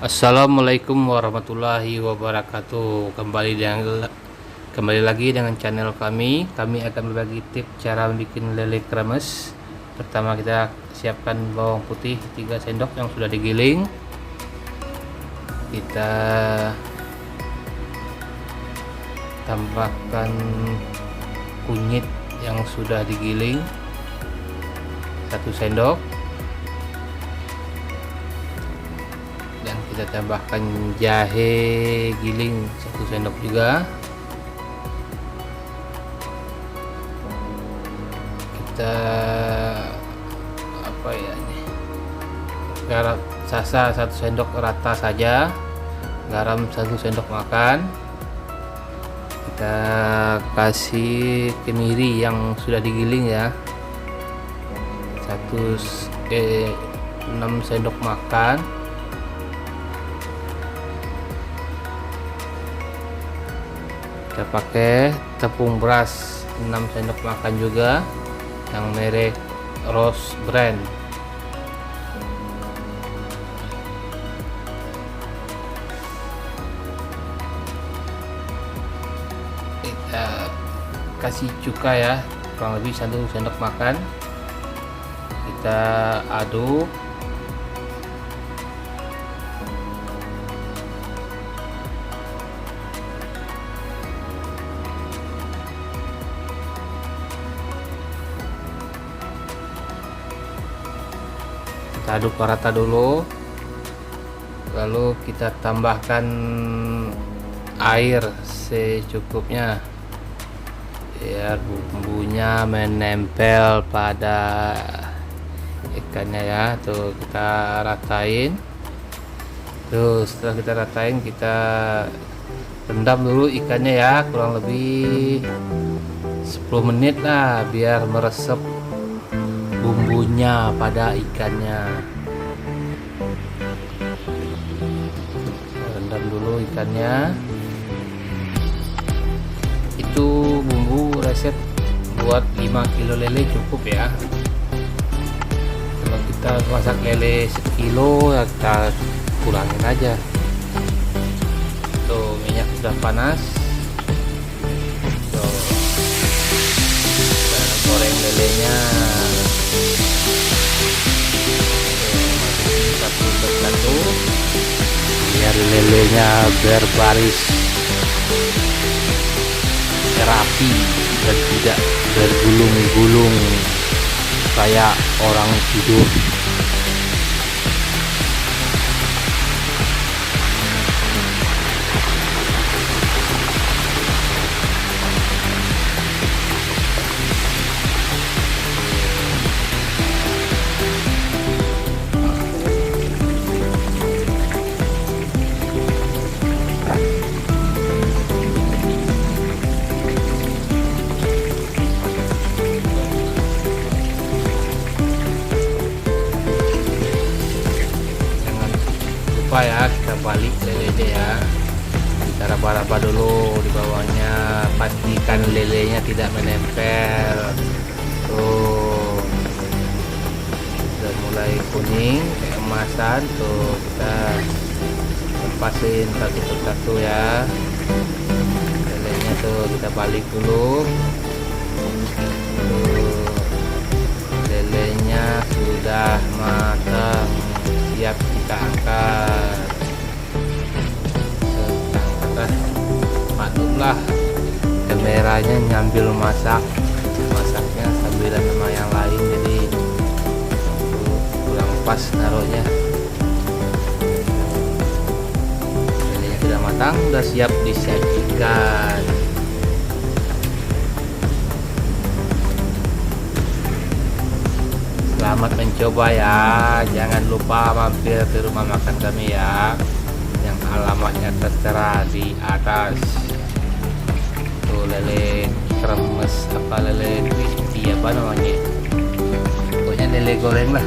Assalamualaikum warahmatullahi wabarakatuh. Kembali lagi dengan channel kami. Kami akan berbagi tips cara bikin lele kremes. Pertama kita siapkan bawang putih 3 sendok yang sudah digiling. Kita tambahkan kunyit yang sudah digiling 1 sendok. Dan kita tambahkan jahe giling 1 sendok juga. Kita garam sasa 1 sendok rata saja, garam 1 sendok makan. Kita kasih kemiri yang sudah digiling ya, 6 sendok makan. Kita pakai tepung beras 6 sendok makan juga yang merek Rose Brand. Kita kasih cuka ya, kurang lebih 1 sendok makan. Kita aduk. Kita aduk rata dulu, lalu kita tambahkan air secukupnya biar bumbunya menempel pada ikannya ya. Tuh kita ratain. Tuh setelah kita ratain, kita rendam dulu ikannya ya, kurang lebih 10 menit lah biar meresap bumbunya pada ikannya. Rendam dulu ikannya. Itu bumbu resep buat 5 kilo lele cukup ya. Kalau kita masak lele 1 kilo ya kita kurangin aja. Tuh minyak sudah panas. Tuh kita goreng lelenya satu persatu biar lelenya berbaris rapi dan tidak bergulung-gulung kayak orang tidur. Ya kita balik lelenya ya, kita raba-raba dulu di bawahnya, pastikan lelenya tidak menempel. Tuh sudah mulai kuning keemasan. Tuh kita lepasin satu persatu ya lelenya. Tuh kita balik dulu. Tuh lelenya sudah matang, siap kita angkat. Maklumlah kameranya nyambil masaknya sambilan sama yang lain, jadi kurang pas naruhnya. Ini sudah matang, sudah siap disajikan. Selamat mencoba ya, jangan lupa mampir ke rumah makan kami ya, yang alamatnya tertera di atas. Tuh lele kremes lele crispy apa namanya, pokoknya lele goreng lah.